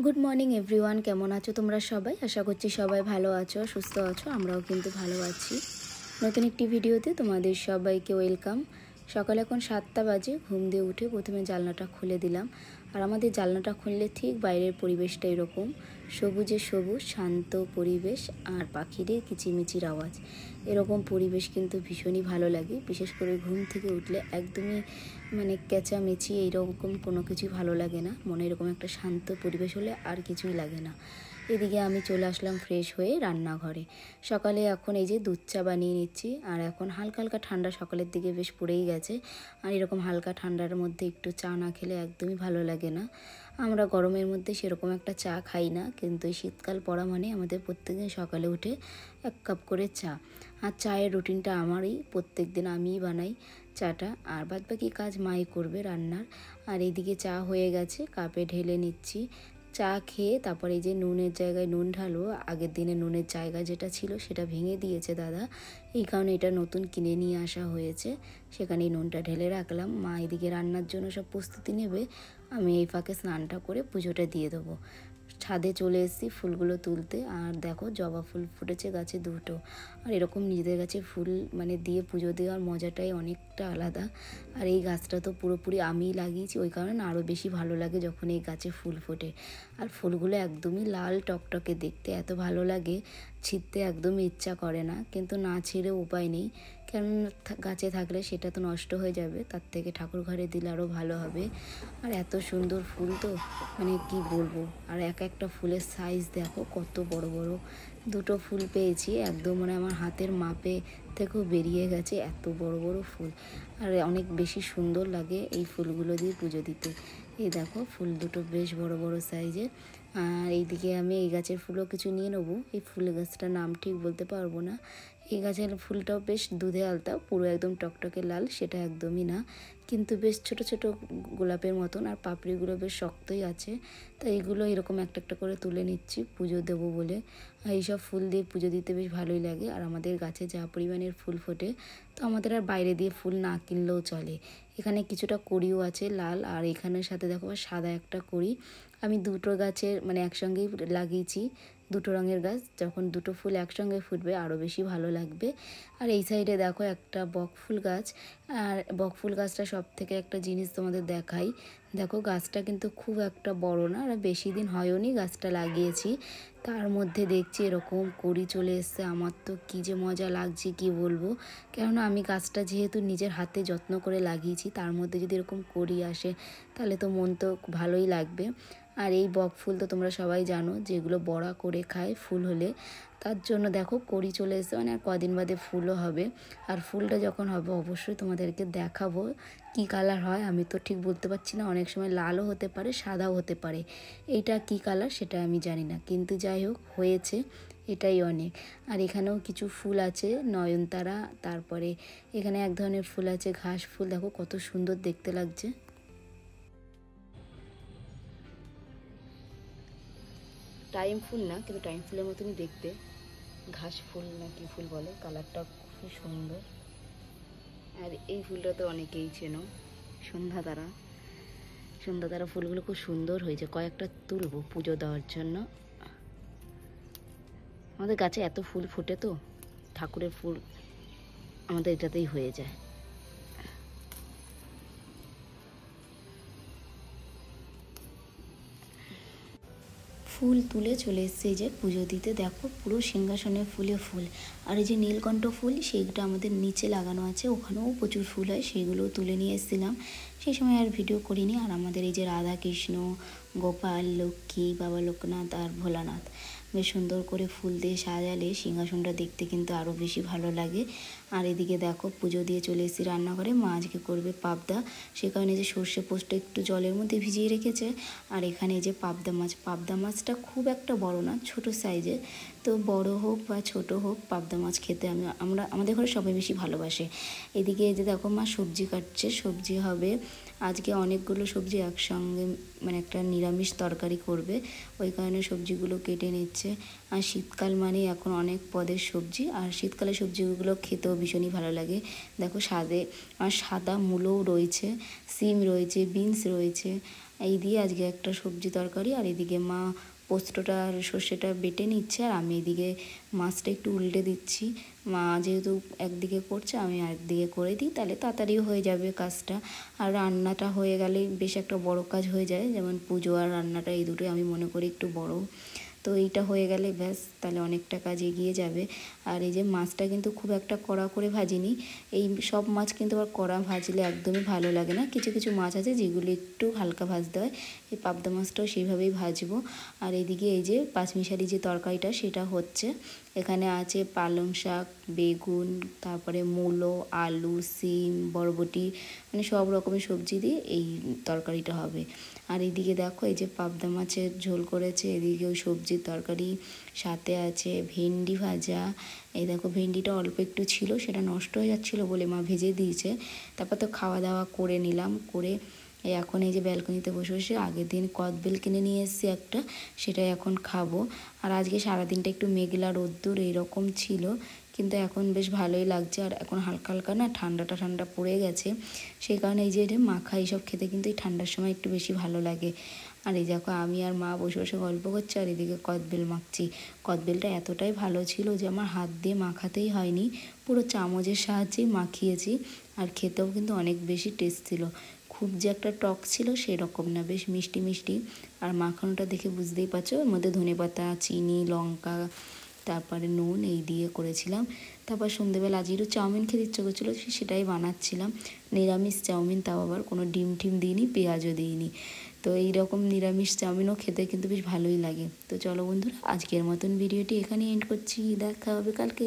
Good morning everyone, কেমন আছো তোমরা সবাই? আশা করছি সবাই ভালো আছো, সুস্থ আছো। আমরাও কিন্তু ভালো আছি। নতুন একটি ভিডিওতে তোমাদের সবাইকে ওয়েলকাম। সকাল এখন 7টা বাজে। ঘুম দিয়ে উঠে প্রথমে জানলাটা খুলে দিলাম। আর আমাদের জানলাটা খুললে ঠিক বাইরের পরিবেশটা এরকম সবুজে সবুজ, শান্ত পরিবেশ আর পাখিদের কিচিমিচির আওয়াজ। এরকম পরিবেশ কিন্তু ভীষণই ভালো লাগে। বিশেষ করে ঘুম থেকে উঠলে একদমই চেঁচামেচি এইরকম কোনো কিছুই ভালো লাগে না। মনে এরকম একটা শান্ত পরিবেশ হলে আর কিছুই লাগে না। এদিকে আমি চলে আসলাম ফ্রেশ হয়ে রান্নাঘরে। সকালে এখন এই যে দুধ চা বানিয়ে নিচ্ছি। আর এখন হালকা হালকা ঠান্ডা সকালের দিকে বেশ পড়েই গেছে। আর এরকম হালকা ঠান্ডার মধ্যে একটু চা না খেলে একদমই ভালো লাগে না। আমরা গরমের মধ্যে সেরকম একটা চা খাই না, কিন্তু শীতকাল পড়া মানে আমাদের প্রত্যেকদিন সকালে উঠে 1 কাপ করে চা। আর চায়ের রুটিনটা আমারই, প্রত্যেক দিন আমিই বানাই চাটা। আর বাদবাকি কাজ মাই করবে রান্নার। আর এইদিকে চা হয়ে গেছে, কাপে ঢেলে নিচ্ছি। চা খেয়ে তারপর এই যে নুনের জায়গায় নুন ঢালবো। আগের দিনে নুনের জায়গা যেটা ছিল সেটা ভেঙে দিয়েছে দাদা, এই কারণে এটা নতুন কিনে নিয়ে আসা হয়েছে। সেখানেই নুনটা ঢেলে রাখলাম। মা এদিকে রান্নার জন্য সব প্রস্তুতি নেবে, আমি এই ফাঁকে স্নানটা করে পুজোটা দিয়ে দেবো। ছাদে চলে এসেছি ফুলগুলো তুলতে। আর দেখো জবা ফুল ফুটেছে গাছে 2টো। আর এরকম নিজেদের গাছে ফুল দিয়ে পুজো দেওয়ার মজাটাই অনেকটা আলাদা। আর এই গাছটা তো পুরোপুরি আমিই লাগিয়েছি, ওই কারণে আরও বেশি ভালো লাগে যখন এই গাছে ফুল ফোটে। আর ফুলগুলো একদমই লাল টকটকে, দেখতে এত ভালো লাগে, ছিঁড়তে একদমই ইচ্ছা করে না, কিন্তু না ছিঁড়ে উপায় নেই। কারণ গাছে থাকলে সেটা তো নষ্ট হয়ে যাবে, তার থেকে ঠাকুর ঘরে দিলে আরও ভালো হবে। আর এত সুন্দর ফুল তো কি বলবো। আর একটা ফুলের সাইজ দেখো কত বড় বড়। 2টো ফুল পেয়েছি, একদম আমার হাতের মাপে থেকেও বেরিয়ে গেছে, এত বড় বড় ফুল। আর অনেক বেশি সুন্দর লাগে এই ফুলগুলো দিয়ে পুজো দিতে। এই দেখো ফুল 2টো বেশ বড় বড় সাইজের। আর এইদিকে আমি এই গাছের ফুলও কিছু নিয়ে নেবো। এই ফুল গাছটার নাম ঠিক বলতে পারবো না। এই গাছের ফুলটাও বেশ দুধে আলতা, পুরো একদম টকটকে লাল সেটা একদমই না, কিন্তু বেশ ছোট ছোট গোলাপের মতন। আর পাপড়িগুলো বেশ শক্তই আছে। তাই এগুলো এরকম একটা একটা করে তুলে নিচ্ছি পুজো দেবো বলে। আর এইসব ফুল দিয়ে পুজো দিতে বেশ ভালোই লাগে। আর আমাদের গাছে যা পরিমাণের ফুল ফোটে, তো আমাদের আর বাইরে দিয়ে ফুল না কিনলেও চলে। এখানে কিছুটা কড়িও আছে লাল, আর এখানের সাথে দেখো সাদা একটা কড়ি। আমি 2টো গাছের একসঙ্গেই লাগিয়েছি। 2টো রঙের গাছ, যখন 2টো ফুল একসঙ্গে ফুটবে আরও বেশি ভালো লাগবে। আর এই সাইডে দেখো একটা বকফুল গাছ। আর বকফুল গাছটা সব থেকে একটা জিনিস তোমাদের দেখাই। দেখো গাছটা কিন্তু খুব একটা বড় না, আর বেশি দিন হয়নি গাছটা লাগিয়েছি, তার মধ্যে দেখছি এরকম কড়ি চলে এসছে। আমার তো কী যে মজা লাগছে কি বলবো। কেননা আমি গাছটা যেহেতু নিজের হাতে যত্ন করে লাগিয়েছি, তার মধ্যে যদি এরকম কড়ি আসে তাহলে তো মন তো ভালোই লাগবে। আর এই বকফুল তো তোমরা সবাই জানো যেগুলো বড়া করে খায় ফুল হলে, তার জন্য দেখো কড়ি চলে এসেছে, আর কদিন বাদে ফুলও হবে। আর ফুলটা যখন হবে অবশ্যই তোমাদেরকে দেখাবো কি কালার হয়। আমি তো ঠিক বলতে পারছি না, অনেক সময় লালও হতে পারে, সাদাও হতে পারে। এইটা কি কালার সেটা আমি জানি না, কিন্তু যাই হোক হয়েছে, এটাই অনেক। আর এখানেও কিছু ফুল আছে, নয়নতারা, তারপরে এখানে এক ধরনের ফুল আছে ঘাস ফুল, দেখো কত সুন্দর দেখতে লাগছে। টাইম ফুল না, কিন্তু টাইম ফুলের মতনই দেখতে, ঘাস ফুল না কি ফুল বলে, কালারটা খুবই সুন্দর। আর এই ফুলটা তো অনেকেই চেনো, সন্ধ্যাতারা। সন্ধ্যাতারা ফুলগুলো খুব সুন্দর হয়েছে, কয়েকটা তুলবো পুজো দেওয়ার জন্য। আমাদের গাছে এত ফুল ফোটে তো, ঠাকুরের ফুল আমাদের এটাতেই হয়ে যায়। ফুল তুলে চলে এসছে এই যে পুজো দিতে। দেখো পুরো সিংহাসনে ফুলে ফুল। আর এই যে নীলকণ্ঠ ফুল, সেইটা আমাদের নিচে লাগানো আছে, ওখানেও প্রচুর ফুল হয়, সেইগুলোও তুলে নিয়ে এসেছিলাম। সেই সময় আর ভিডিও করিনি। আর আমাদের এই যে রাধা কৃষ্ণ, গোপাল, লক্ষ্মী, বাবা লোকনাথ আর ভোলানাথ বেশ সুন্দর করে ফুল দিয়ে সাজালে সিংহাসনটা দেখতে কিন্তু আরও বেশি ভালো লাগে। আর এদিকে দেখো পুজো দিয়ে চলে এসেছি রান্নাঘরে। মা আজকে করবে পাবদা, সে কারণে যে সর্ষে পোস্টটা একটু জলের মধ্যে ভিজিয়ে রেখেছে। আর এখানে এই যে পাবদা মাছ, পাবদা মাছটা খুব একটা বড় না, ছোট সাইজের। তো বড় হোক বা ছোট হোক, পাবদা মাছ খেতে আমাদের ঘরে সবাই বেশি ভালোবাসে। এদিকে এই যে দেখো মা সবজি কাটছে, সবজি হবে আজকে অনেকগুলো সবজি একসঙ্গে, একটা নিরামিষ তরকারি করবে, ওই কারণে সবজিগুলো কেটে নিচ্ছে। আর শীতকাল মানে এখন অনেক পদের সবজি, আর শীতকালে সবজিগুলো খেতেও ভীষণই ভালো লাগে। দেখো সাদা মূলোও রয়েছে, সিম রয়েছে, বিনস রয়েছে, এই দিয়ে আজকে একটা সবজি তরকারি। আর এদিকে মা পোস্তটা আর সর্ষেটা বেটে নিচ্ছে, আর আমি এদিকে মাছটা একটু উল্টে দিচ্ছি। মা যেহেতু একদিকে করছে, আমি আরেকদিকে করে দিই, তাহলে তাড়াতাড়িও হয়ে যাবে কাজটা। আর রান্নাটা হয়ে গেলে বেশ একটা বড় কাজ হয়ে যায়, যেমন পুজো আর রান্নাটা এই দুটোই আমি মনে করি একটু বড়। তো এইটা হয়ে গেলে ব্যাস, তাহলে অনেকটা কাজ এগিয়ে যাবে। আর এই যে মাছটা কিন্তু খুব একটা কড়া করে ভাজিনি। এই সব মাছ কিন্তু আবার কড়া ভাজলে একদমই ভালো লাগে না। কিছু কিছু মাছ আছে যেগুলো একটু হালকা ভাজতে হয়। এই পাবদা মাছটাও সেইভাবেই ভাজবো। আর এদিকে এই যে পাঁচমিশালি যে তরকারিটা সেটা হচ্ছে। এখানে আছে পালং শাক, বেগুন, তারপরে মূলো, আলু, সিম, বরবটি, মানে সব রকমের সবজি দিয়ে এই তরকারিটা হবে। আর এদিকে দেখো এই যে পাবদা মাছের ঝোল করেছে, এদিকে ওই সবজির তরকারি, সাথে আছে ভেন্ডি ভাজা। এই দেখো ভেন্ডিটা অল্প একটু ছিল, সেটা নষ্ট হয়ে যাচ্ছিলো বলে মা ভেজে দিয়েছে। তারপর তো খাওয়া দাওয়া করে নিলাম, করে এখন এই যে ব্যালকনিতে বসে বসে আগের দিন কদবেল কিনে নিয়ে এসেছি একটা, সেটাই এখন খাবো। আর আজকে সারাদিনটা একটু মেঘলা রোদ্দুর এইরকম ছিল, কিন্তু এখন বেশ ভালোই লাগছে। আর এখন হালকা হালকা না ঠান্ডা পড়ে গেছে, সেই কারণে এই যে মাখা এইসব খেতে কিন্তু এই ঠান্ডার সময় একটু বেশি ভালো লাগে। আর এই দেখো আমি আর মা বসে বসে গল্প করছি, আর এদিকে কদবেল মাখছি। কদবেলটা এতটাই ভালো ছিল যে আমার হাত দিয়ে মাখাতেই হয়নি, পুরো চামচের সাহায্যেই মাখিয়েছি। আর খেতেও কিন্তু অনেক বেশি টেস্ট ছিল। খুব যে একটা টক ছিল সেরকম না, বেশ মিষ্টি মিষ্টি। আর মাখানোটা দেখে বুঝতেই পারছো, ওর মধ্যে ধনেপাতা, চিনি, লঙ্কা, তারপরে নুন এই দিয়ে করেছিলাম। তারপর সন্ধ্যেবেলা আজ একটু চাউমিন খেতে ইচ্ছে করছিলো, সেটাই বানাচ্ছিলাম। নিরামিষ চাউমিন, তাও আবার কোনো ডিম টিম দিইনি, পেঁয়াজও দিইনি। তো এইরকম নিরামিষ চাউমিনও খেতে কিন্তু বেশ ভালোই লাগে। তো চলো বন্ধুরা, আজকের মতন ভিডিওটি এখানেই এন্ড করছি, দেখা হবে কালকে।